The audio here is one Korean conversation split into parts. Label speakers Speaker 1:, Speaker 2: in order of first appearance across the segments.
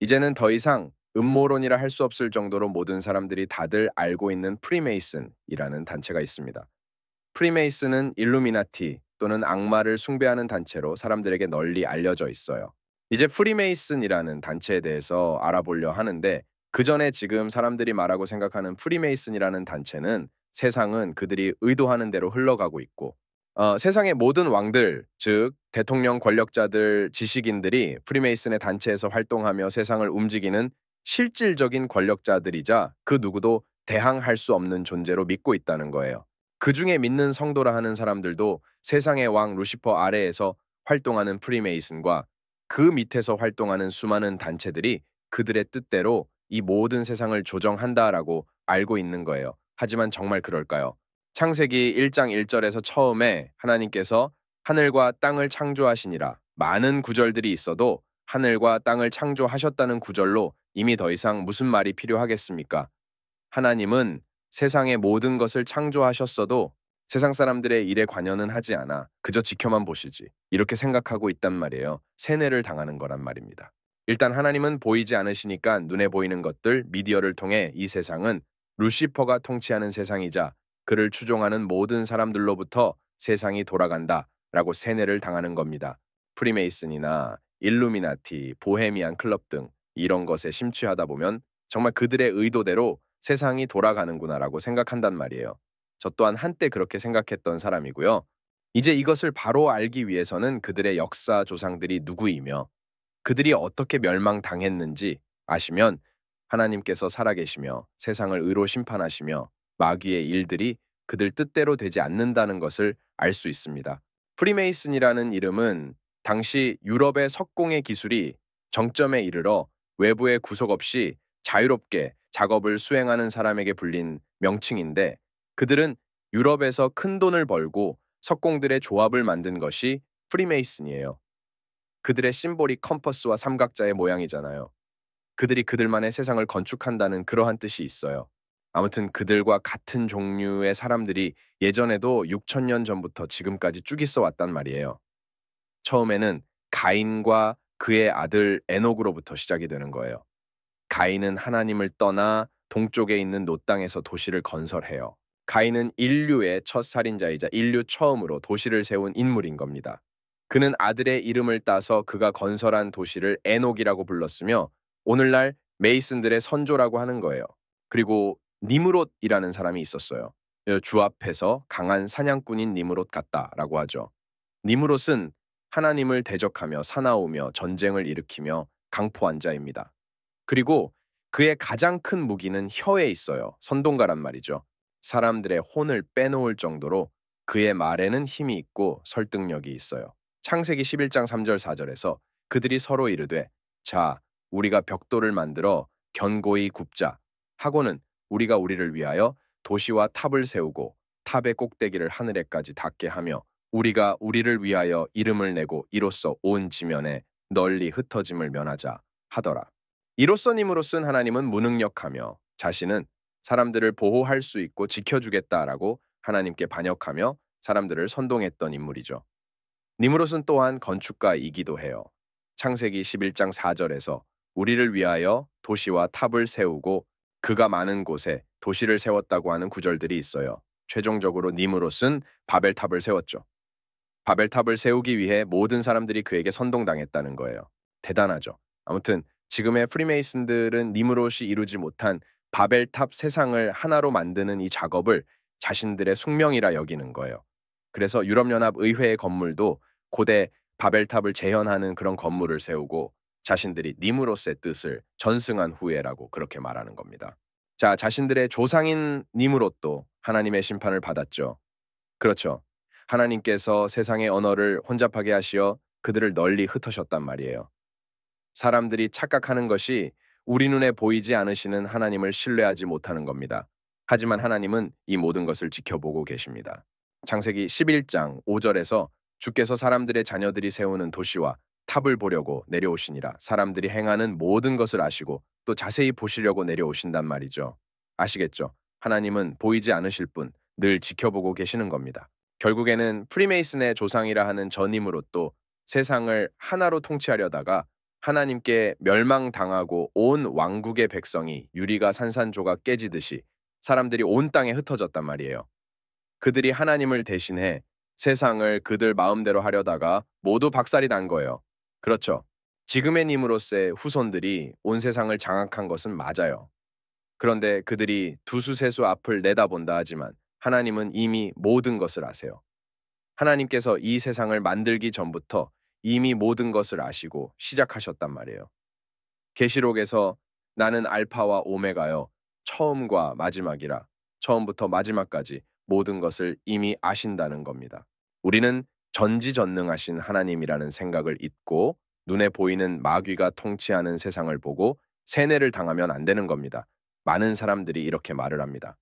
Speaker 1: 이제는 더 이상 음모론이라 할 수 없을 정도로 모든 사람들이 다들 알고 있는 프리메이슨이라는 단체가 있습니다. 프리메이슨은 일루미나티 또는 악마를 숭배하는 단체로 사람들에게 널리 알려져 있어요. 이제 프리메이슨이라는 단체에 대해서 알아보려 하는데 그 전에 지금 사람들이 말하고 생각하는 프리메이슨이라는 단체는 세상은 그들이 의도하는 대로 흘러가고 있고 세상의 모든 왕들, 즉 대통령 권력자들, 지식인들이 프리메이슨의 단체에서 활동하며 세상을 움직이는 실질적인 권력자들이자 그 누구도 대항할 수 없는 존재로 믿고 있다는 거예요. 그 중에 믿는 성도라 하는 사람들도 세상의 왕 루시퍼 아래에서 활동하는 프리메이슨과 그 밑에서 활동하는 수많은 단체들이 그들의 뜻대로 이 모든 세상을 조정한다라고 알고 있는 거예요. 하지만 정말 그럴까요? 창세기 1장 1절에서 처음에 하나님께서 하늘과 땅을 창조하시니라 많은 구절들이 있어도 하늘과 땅을 창조하셨다는 구절로 이미 더 이상 무슨 말이 필요하겠습니까? 하나님은 세상의 모든 것을 창조하셨어도 세상 사람들의 일에 관여는 하지 않아 그저 지켜만 보시지. 이렇게 생각하고 있단 말이에요. 세뇌를 당하는 거란 말입니다. 일단 하나님은 보이지 않으시니까 눈에 보이는 것들, 미디어를 통해 이 세상은 루시퍼가 통치하는 세상이자 그를 추종하는 모든 사람들로부터 세상이 돌아간다 라고 세뇌를 당하는 겁니다. 프리메이슨이나 일루미나티, 보헤미안 클럽 등 이런 것에 심취하다 보면 정말 그들의 의도대로 세상이 돌아가는구나라고 생각한단 말이에요. 저 또한 한때 그렇게 생각했던 사람이고요. 이제 이것을 바로 알기 위해서는 그들의 역사 조상들이 누구이며 그들이 어떻게 멸망당했는지 아시면 하나님께서 살아계시며 세상을 의로 심판하시며 마귀의 일들이 그들 뜻대로 되지 않는다는 것을 알 수 있습니다. 프리메이슨이라는 이름은 당시 유럽의 석공의 기술이 정점에 이르러 외부의 구속 없이 자유롭게 작업을 수행하는 사람에게 불린 명칭인데 그들은 유럽에서 큰 돈을 벌고 석공들의 조합을 만든 것이 프리메이슨이에요. 그들의 심볼이 컴퍼스와 삼각자의 모양이잖아요. 그들이 그들만의 세상을 건축한다는 그러한 뜻이 있어요. 아무튼 그들과 같은 종류의 사람들이 예전에도 6천 년 전부터 지금까지 쭉 있어 왔단 말이에요. 처음에는 가인과 그의 아들 에녹으로부터 시작이 되는 거예요. 가인은 하나님을 떠나 동쪽에 있는 노 땅에서 도시를 건설해요. 가인은 인류의 첫 살인자이자 인류 처음으로 도시를 세운 인물인 겁니다. 그는 아들의 이름을 따서 그가 건설한 도시를 에녹이라고 불렀으며 오늘날 메이슨들의 선조라고 하는 거예요. 그리고 니므롯이라는 사람이 있었어요. 주 앞에서 강한 사냥꾼인 니므롯 같다라고 하죠. 니므롯은 하나님을 대적하며 사나우며 전쟁을 일으키며 강포한 자입니다. 그리고 그의 가장 큰 무기는 혀에 있어요. 선동가란 말이죠. 사람들의 혼을 빼놓을 정도로 그의 말에는 힘이 있고 설득력이 있어요. 창세기 11장 3절 4절에서 그들이 서로 이르되 자 우리가 벽돌을 만들어 견고히 굽자 하고는 우리가 우리를 위하여 도시와 탑을 세우고 탑의 꼭대기를 하늘에까지 닿게 하며 우리가 우리를 위하여 이름을 내고 이로써 온 지면에 널리 흩어짐을 면하자 하더라. 이로써님으로 쓴 하나님은 무능력하며 자신은 사람들을 보호할 수 있고 지켜주겠다라고 하나님께 반역하며 사람들을 선동했던 인물이죠. 니므롯은 또한 건축가이기도 해요. 창세기 11장 4절에서 우리를 위하여 도시와 탑을 세우고 그가 많은 곳에 도시를 세웠다고 하는 구절들이 있어요. 최종적으로 니므롯은 바벨탑을 세웠죠. 바벨탑을 세우기 위해 모든 사람들이 그에게 선동당했다는 거예요. 대단하죠. 아무튼 지금의 프리메이슨들은 니므롯이 이루지 못한 바벨탑 세상을 하나로 만드는 이 작업을 자신들의 숙명이라 여기는 거예요. 그래서 유럽연합 의회의 건물도 고대 바벨탑을 재현하는 그런 건물을 세우고 자신들이 니므롯의 뜻을 전승한 후에라고 그렇게 말하는 겁니다. 자, 자신들의 조상인 니므롯도 하나님의 심판을 받았죠. 그렇죠. 하나님께서 세상의 언어를 혼잡하게 하시어 그들을 널리 흩으셨단 말이에요. 사람들이 착각하는 것이 우리 눈에 보이지 않으시는 하나님을 신뢰하지 못하는 겁니다. 하지만 하나님은 이 모든 것을 지켜보고 계십니다. 창세기 11장 5절에서 주께서 사람들의 자녀들이 세우는 도시와 탑을 보려고 내려오시니라. 사람들이 행하는 모든 것을 아시고 또 자세히 보시려고 내려오신단 말이죠. 아시겠죠? 하나님은 보이지 않으실 뿐 늘 지켜보고 계시는 겁니다. 결국에는 프리메이슨의 조상이라 하는 전임으로 또 세상을 하나로 통치하려다가 하나님께 멸망당하고 온 왕국의 백성이 유리가 산산조각 깨지듯이 사람들이 온 땅에 흩어졌단 말이에요. 그들이 하나님을 대신해 세상을 그들 마음대로 하려다가 모두 박살이 난 거예요. 그렇죠. 지금의 님으로서의 후손들이 온 세상을 장악한 것은 맞아요. 그런데 그들이 두수세수 앞을 내다본다 하지만 하나님은 이미 모든 것을 아세요. 하나님께서 이 세상을 만들기 전부터 이미 모든 것을 아시고 시작하셨단 말이에요. 계시록에서 나는 알파와 오메가요. 처음과 마지막이라 처음부터 마지막까지 모든 것을 이미 아신다는 겁니다. 우리는 전지전능하신 하나님이라는 생각을 잊고 눈에 보이는 마귀가 통치하는 세상을 보고 세뇌를 당하면 안 되는 겁니다. 많은 사람들이 이렇게 말을 합니다.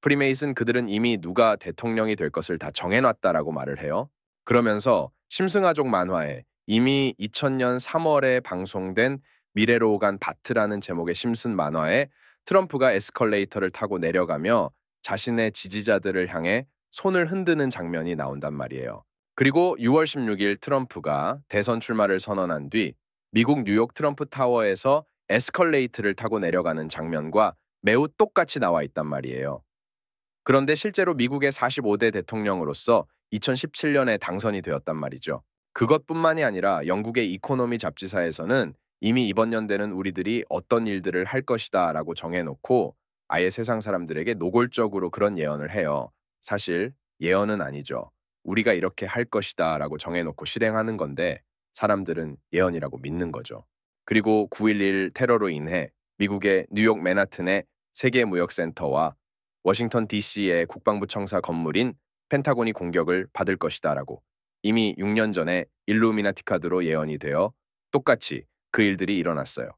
Speaker 1: 프리메이슨 그들은 이미 누가 대통령이 될 것을 다 정해놨다라고 말을 해요. 그러면서 심승아족 만화에 이미 2000년 3월에 방송된 미래로 오간 바트라는 제목의 심슨 만화에 트럼프가 에스컬레이터를 타고 내려가며 자신의 지지자들을 향해 손을 흔드는 장면이 나온단 말이에요. 그리고 6월 16일 트럼프가 대선 출마를 선언한 뒤 미국 뉴욕 트럼프 타워에서 에스컬레이터를 타고 내려가는 장면과 매우 똑같이 나와 있단 말이에요. 그런데 실제로 미국의 45대 대통령으로서 2017년에 당선이 되었단 말이죠. 그것뿐만이 아니라 영국의 이코노미 잡지사에서는 이미 이번 연대는 우리들이 어떤 일들을 할 것이다 라고 정해놓고 아예 세상 사람들에게 노골적으로 그런 예언을 해요. 사실 예언은 아니죠. 우리가 이렇게 할 것이다 라고 정해놓고 실행하는 건데 사람들은 예언이라고 믿는 거죠. 그리고 9.11 테러로 인해 미국의 뉴욕 맨하튼의 세계무역센터와 워싱턴 DC의 국방부 청사 건물인 펜타곤이 공격을 받을 것이다라고 이미 6년 전에 일루미나티 카드로 예언이 되어 똑같이 그 일들이 일어났어요.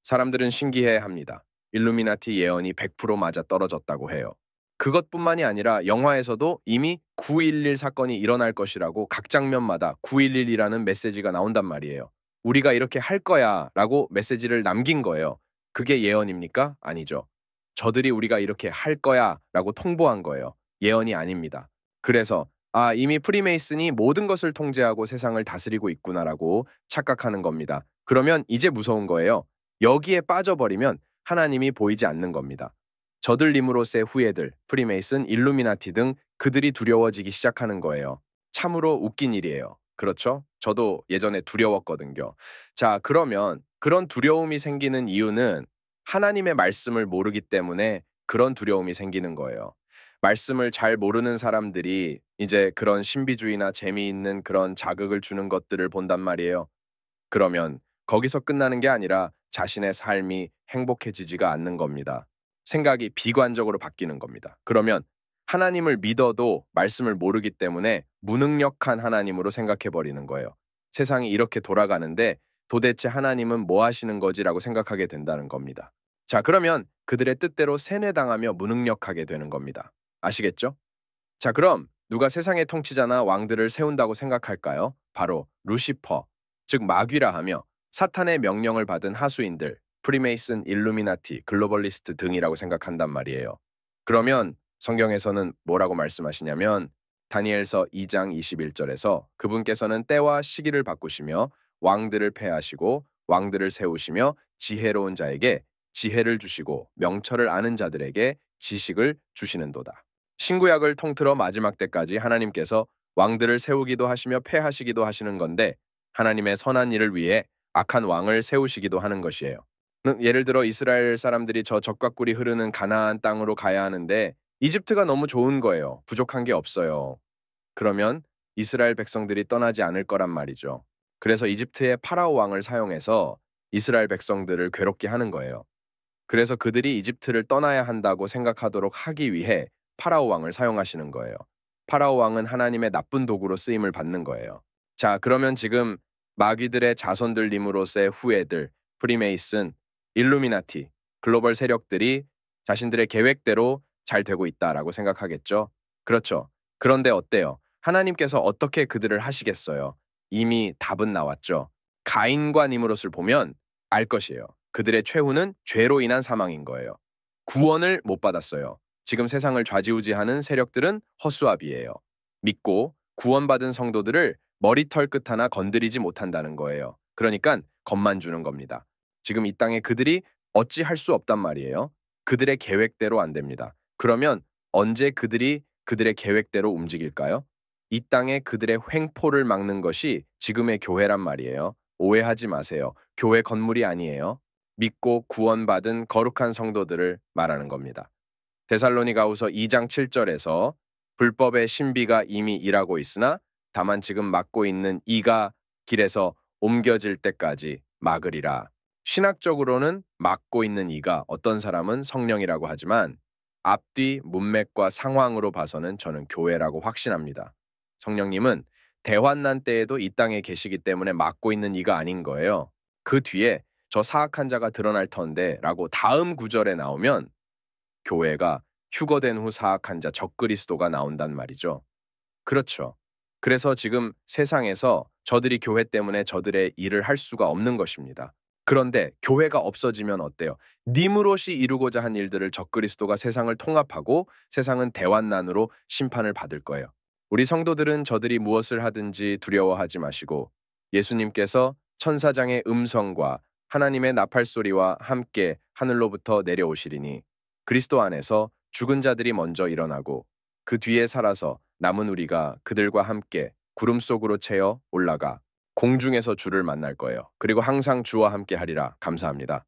Speaker 1: 사람들은 신기해합니다. 일루미나티 예언이 100% 맞아 떨어졌다고 해요. 그것뿐만이 아니라 영화에서도 이미 9.11 사건이 일어날 것이라고 각 장면마다 9.11이라는 메시지가 나온단 말이에요. 우리가 이렇게 할 거야 라고 메시지를 남긴 거예요. 그게 예언입니까? 아니죠. 저들이 우리가 이렇게 할 거야 라고 통보한 거예요. 예언이 아닙니다. 그래서 이미 프리메이슨이 모든 것을 통제하고 세상을 다스리고 있구나라고 착각하는 겁니다. 그러면 이제 무서운 거예요. 여기에 빠져버리면 하나님이 보이지 않는 겁니다. 저들림으로서의 후예들, 프리메이슨, 일루미나티 등 그들이 두려워지기 시작하는 거예요. 참으로 웃긴 일이에요. 그렇죠? 저도 예전에 두려웠거든요. 자, 그러면 그런 두려움이 생기는 이유는 하나님의 말씀을 모르기 때문에 그런 두려움이 생기는 거예요. 말씀을 잘 모르는 사람들이 이제 그런 신비주의나 재미있는 그런 자극을 주는 것들을 본단 말이에요. 그러면 거기서 끝나는 게 아니라 자신의 삶이 행복해지지가 않는 겁니다. 생각이 비관적으로 바뀌는 겁니다. 그러면 하나님을 믿어도 말씀을 모르기 때문에 무능력한 하나님으로 생각해 버리는 거예요. 세상이 이렇게 돌아가는데 도대체 하나님은 뭐 하시는 거지라고 생각하게 된다는 겁니다. 자, 그러면 그들의 뜻대로 세뇌당하며 무능력하게 되는 겁니다. 아시겠죠? 자, 그럼 누가 세상의 통치자나 왕들을 세운다고 생각할까요? 바로 루시퍼, 즉 마귀라 하며 사탄의 명령을 받은 하수인들, 프리메이슨, 일루미나티, 글로벌리스트 등이라고 생각한단 말이에요. 그러면 성경에서는 뭐라고 말씀하시냐면 다니엘서 2장 21절에서 그분께서는 때와 시기를 바꾸시며 왕들을 패하시고 왕들을 세우시며 지혜로운 자에게 지혜를 주시고 명철을 아는 자들에게 지식을 주시는도다. 신구약을 통틀어 마지막 때까지 하나님께서 왕들을 세우기도 하시며 패하시기도 하시는 건데 하나님의 선한 일을 위해 악한 왕을 세우시기도 하는 것이에요. 예를 들어 이스라엘 사람들이 저 적과 꿀이 흐르는 가나안 땅으로 가야 하는데 이집트가 너무 좋은 거예요. 부족한 게 없어요. 그러면 이스라엘 백성들이 떠나지 않을 거란 말이죠. 그래서 이집트의 파라오 왕을 사용해서 이스라엘 백성들을 괴롭게 하는 거예요. 그래서 그들이 이집트를 떠나야 한다고 생각하도록 하기 위해 파라오 왕을 사용하시는 거예요. 파라오 왕은 하나님의 나쁜 도구로 쓰임을 받는 거예요. 자, 그러면 지금 마귀들의 자손들님으로서의 후예들, 프리메이슨, 일루미나티, 글로벌 세력들이 자신들의 계획대로 잘 되고 있다라고 생각하겠죠? 그렇죠. 그런데 어때요? 하나님께서 어떻게 그들을 하시겠어요? 이미 답은 나왔죠. 가인과 니므롯을 보면 알 것이에요. 그들의 최후는 죄로 인한 사망인 거예요. 구원을 못 받았어요. 지금 세상을 좌지우지하는 세력들은 허수아비예요. 믿고 구원받은 성도들을 머리털 끝 하나 건드리지 못한다는 거예요. 그러니까 겁만 주는 겁니다. 지금 이 땅에 그들이 어찌 할 수 없단 말이에요. 그들의 계획대로 안 됩니다. 그러면 언제 그들이 그들의 계획대로 움직일까요? 이 땅에 그들의 횡포를 막는 것이 지금의 교회란 말이에요. 오해하지 마세요. 교회 건물이 아니에요. 믿고 구원받은 거룩한 성도들을 말하는 겁니다. 데살로니가후서 2장 7절에서 불법의 신비가 이미 일하고 있으나 다만 지금 막고 있는 이가 길에서 옮겨질 때까지 막으리라. 신학적으로는 막고 있는 이가 어떤 사람은 성령이라고 하지만 앞뒤 문맥과 상황으로 봐서는 저는 교회라고 확신합니다. 성령님은 대환난 때에도 이 땅에 계시기 때문에 막고 있는 이가 아닌 거예요. 그 뒤에 저 사악한 자가 드러날 터인데 라고 다음 구절에 나오면 교회가 휴거된 후 사악한 자 적그리스도가 나온단 말이죠. 그렇죠. 그래서 지금 세상에서 저들이 교회 때문에 저들의 일을 할 수가 없는 것입니다. 그런데 교회가 없어지면 어때요? 니무롯이 이루고자 한 일들을 적그리스도가 세상을 통합하고 세상은 대환난으로 심판을 받을 거예요. 우리 성도들은 저들이 무엇을 하든지 두려워하지 마시고 예수님께서 천사장의 음성과 하나님의 나팔 소리와 함께 하늘로부터 내려오시리니 그리스도 안에서 죽은 자들이 먼저 일어나고 그 뒤에 살아서 남은 우리가 그들과 함께 구름 속으로 채어 올라가 공중에서 주를 만날 거예요. 그리고 항상 주와 함께 하리라. 감사합니다.